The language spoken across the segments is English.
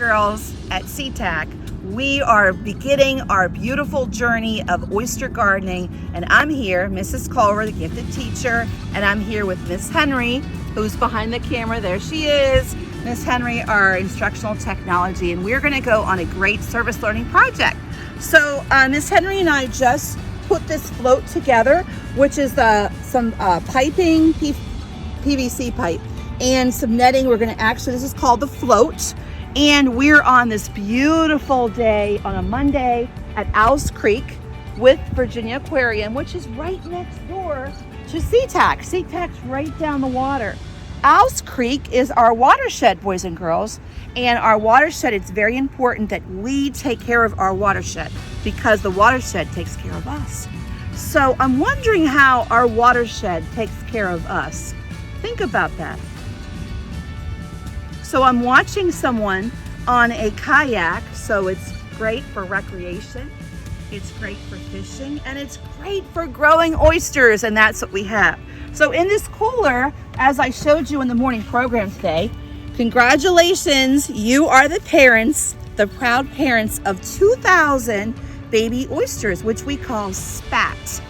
girls at Seatack. We are beginning our beautiful journey of oyster gardening, and I'm here, Mrs. Culver, the gifted teacher, and I'm here with Miss Henry, who's behind the camera. There she is. Miss Henry, our instructional technology, and we're going to go on a great service learning project. So Miss Henry and I just put this float together, which is some piping, PVC pipe, and some netting. We're going to this is called the float, and we're on this beautiful day on a Monday at Owls Creek with Virginia Aquarium, which is right next door to Seatack. Seatack's right down the water. Owls Creek is our watershed, boys and girls, and our watershed, it's very important that we take care of our watershed because the watershed takes care of us. So I'm wondering how our watershed takes care of us. Think about that. So I'm watching someone on a kayak, so it's great for recreation, it's great for fishing, and it's great for growing oysters, and that's what we have. So in this cooler, as I showed you in the morning program today, congratulations, you are the parents, the proud parents of 2,000 baby oysters, which we call SPAT,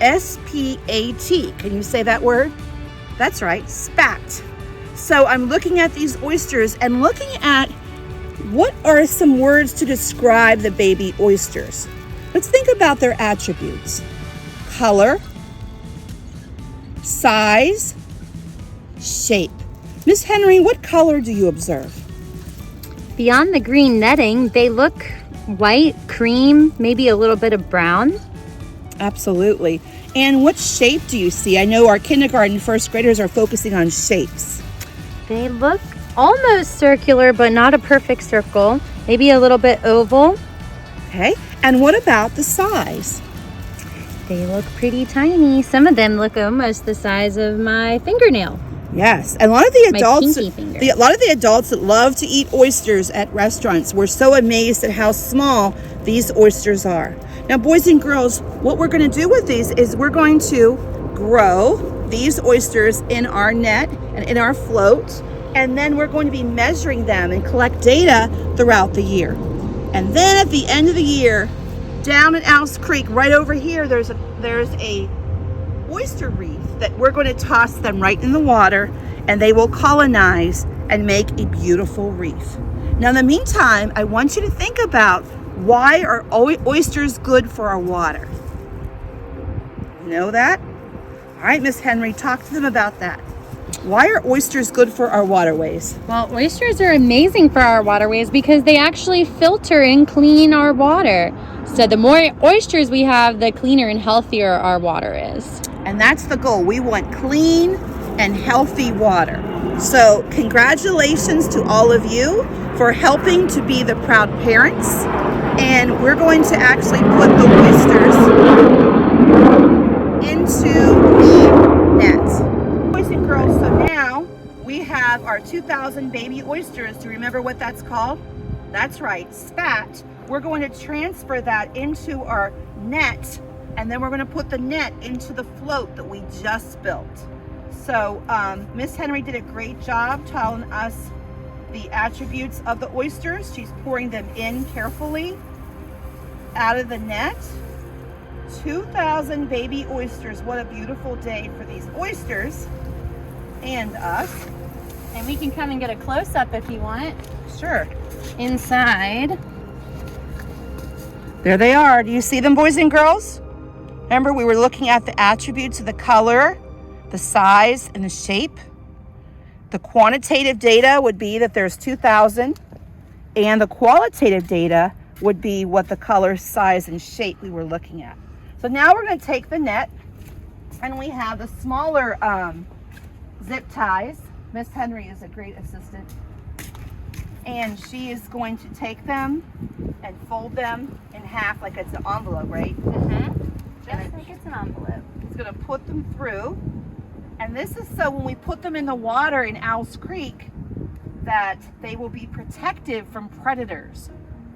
S-P-A-T. Can you say that word? That's right, SPAT. So I'm looking at these oysters and looking at what are some words to describe the baby oysters. Let's think about their attributes. Color, size, shape. Miss Henry, what color do you observe? Beyond the green netting, they look white, cream, maybe a little bit of brown. Absolutely. And what shape do you see? I know our kindergarten first graders are focusing on shapes. They look almost circular, but not a perfect circle. Maybe a little bit oval. Okay. And what about the size? They look pretty tiny. Some of them look almost the size of my fingernail. Yes. And a lot of the adults, a lot of the adults that love to eat oysters at restaurants, we're so amazed at how small these oysters are. Now, boys and girls, what we're going to do with these is we're going to grow these oysters in our net and in our float, and then we're going to be measuring them and collect data throughout the year. And then at the end of the year, down at Owls Creek, right over here, there's a oyster reef that we're going to toss them right in the water, and they will colonize and make a beautiful reef. Now, in the meantime, I want you to think about, why are oysters good for our water? You know that? All right, Miss Henry, talk to them about that. Why are oysters good for our waterways? Well, oysters are amazing for our waterways because they actually filter and clean our water. So the more oysters we have, the cleaner and healthier our water is. And that's the goal. We want clean and healthy water. So congratulations to all of you for helping to be the proud parents. And we're going to actually put the oysters into the net. Boys and girls, so now we have our 2,000 baby oysters. Do you remember what that's called? That's right, SPAT. We're going to transfer that into our net, and then we're going to put the net into the float that we just built. So Miss Henry did a great job telling us the attributes of the oysters. She's pouring them in carefully out of the net. 2,000 baby oysters. What a beautiful day for these oysters and us. And we can come and get a close-up if you want. Sure. Inside. There they are. Do you see them, boys and girls? Remember, we were looking at the attributes of the color, the size, and the shape. The quantitative data would be that there's 2,000, and the qualitative data would be what the color, size, and shape we were looking at. So now we're going to take the net, and we have the smaller zip ties. Miss Henry is a great assistant, and she is going to take them and fold them in half like it's an envelope, right? Just like it's an envelope. It's going to put them through, and this is so when we put them in the water in Owls Creek that they will be protective from predators.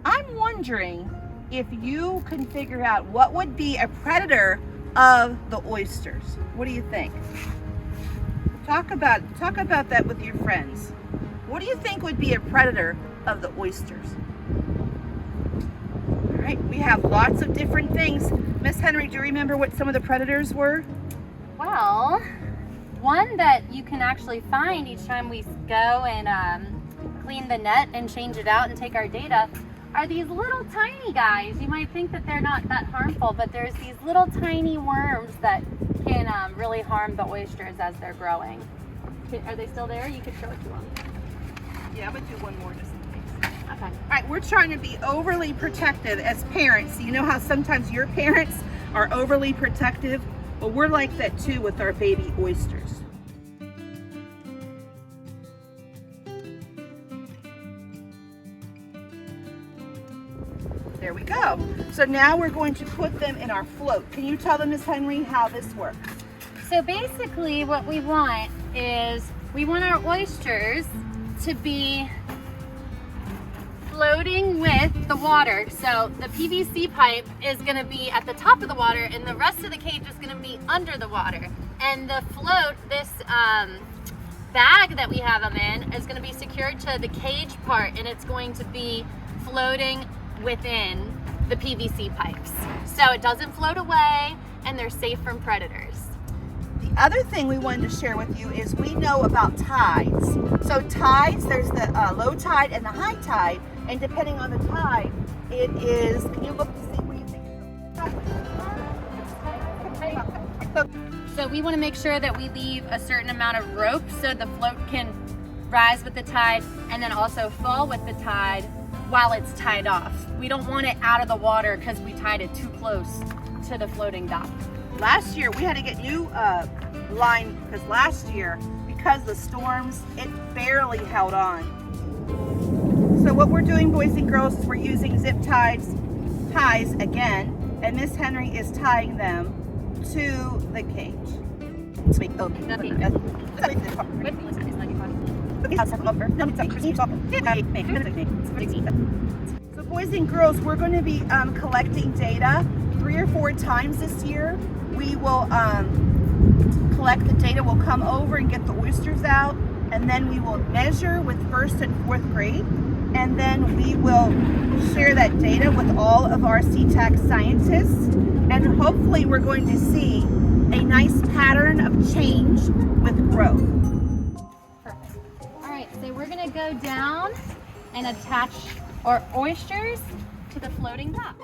I'm wondering if you can figure out what would be a predator of the oysters. What do you think? Talk about that with your friends. What do you think would be a predator of the oysters? All right, we have lots of different things. Miss Henry, do you remember what some of the predators were? Well, one that you can actually find each time we go and clean the net and change it out and take our data are these little tiny guys. You might think that they're not that harmful, but there's these little tiny worms that can really harm the oysters as they're growing. Are they still there? You could show it to them. Yeah, but do one more just in case. Okay. All right, we're trying to be overly protective as parents. You know how sometimes your parents are overly protective? Well, we're like that too with our baby oysters. There we go. So now we're going to put them in our float. Can you tell them, Miss Henry, how this works? So basically what we want is we want our oysters to be floating with the water. So the PVC pipe is going to be at the top of the water and the rest of the cage is going to be under the water. And the float, this bag that we have them in, is going to be secured to the cage part, and it's going to be floating within the PVC pipes. So it doesn't float away and they're safe from predators. The other thing we wanted to share with you is we know about tides. So tides, there's the low tide and the high tide, and depending on the tide, it is, can you look to see where you think? So we want to make sure that we leave a certain amount of rope so the float can rise with the tide and then also fall with the tide while it's tied off. We don't want it out of the water because we tied it too close to the floating dock. Last year we had to get new line because last year, because of the storms, it barely held on. So what we're doing, boys and girls, is we're using zip ties again, and Miss Henry is tying them to the cage. So boys and girls, we're going to be collecting data 3 or 4 times this year. We will collect the data. We'll come over and get the oysters out, and then we will measure with 1st and 4th grade, and then we will share that data with all of our Seatack scientists, and hopefully we're going to see a nice pattern of change with growth. Perfect. All right, so we're gonna go down and attach our oysters to the floating dock.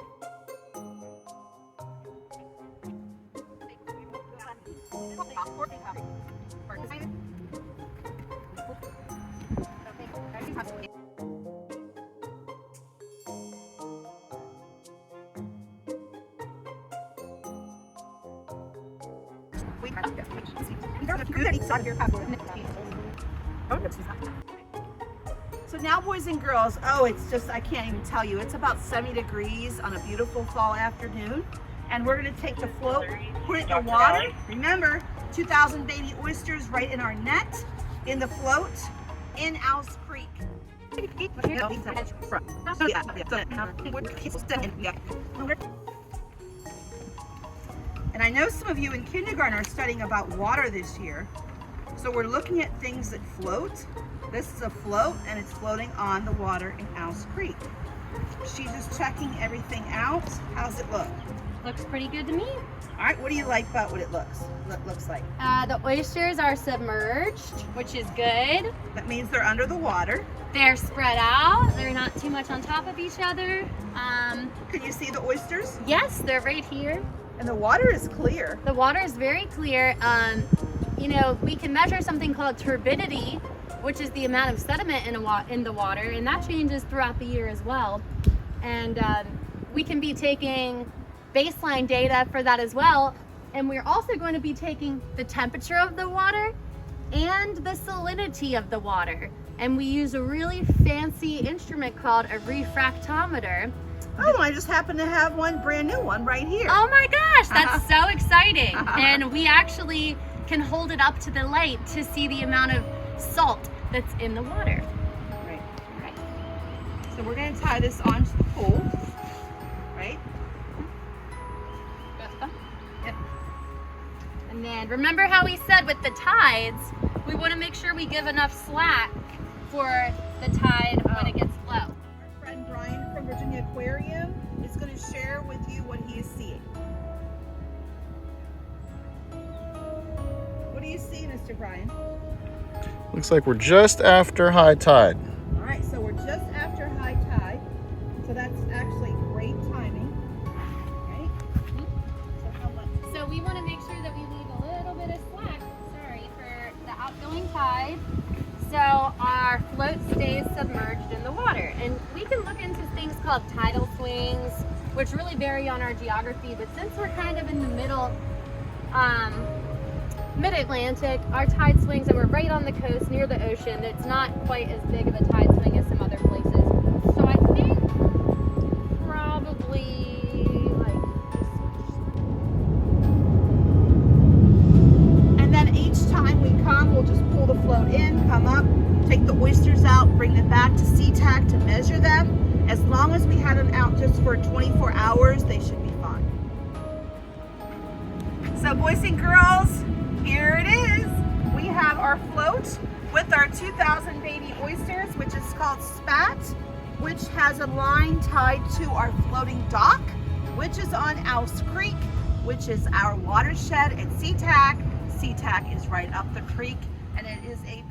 So now, boys and girls, oh, it's just, I can't even tell you. It's about 70 degrees on a beautiful fall afternoon. And we're gonna take the float, put it in the water. Remember, 2,000 baby oysters right in our net, in the float, in Owls Creek. And I know some of you in kindergarten are studying about water this year. So we're looking at things that float. This is a float and it's floating on the water in Owls Creek. She's just checking everything out. How's it look? Looks pretty good to me. All right, what do you like about what it looks like? The oysters are submerged, which is good. That means they're under the water. They're spread out. They're not too much on top of each other. Can you see the oysters? Yes, they're right here. And the water is clear. The water is very clear. You know, we can measure something called turbidity, which is the amount of sediment in the water, and that changes throughout the year as well. And we can be taking baseline data for that as well. And we're also going to be taking the temperature of the water and the salinity of the water. And we use a really fancy instrument called a refractometer. Oh, I just happen to have one brand new one right here. Oh my gosh, that's so exciting. And we actually can hold it up to the light to see the amount of salt that's in the water. Right. So we're going to tie this onto the pole, right? Yep. And then remember how we said with the tides, we want to make sure we give enough slack for the tide when it gets low. Our friend Brian from Virginia Aquarium is going to share with you what he is seeing. What do you see, Mr. Brian? Looks like we're just after high tide. All right, so we're just after high tide, so that's actually great timing, right? So how much? So we want to make sure that we leave a little bit of slack, for the outgoing tide, so our float stays submerged in the water. And we can look into things called tidal swings, which really vary on our geography, but since we're kind of in the middle, mid-Atlantic, our tide swings, and we're right on the coast near the ocean, it's not quite as big of a tide swing as some other places. So I think probably like this much. And then each time we come, we'll just pull the float in, come up, take the oysters out, bring them back to Seatack to measure them. As long as we had them out just for 24 hours, they should be fine. So boys and girls, here it is. We have our float with our 2,000 baby oysters, which is called Spat, which has a line tied to our floating dock, which is on Ouse Creek, which is our watershed at Seatack. Seatack is right up the creek, and it is a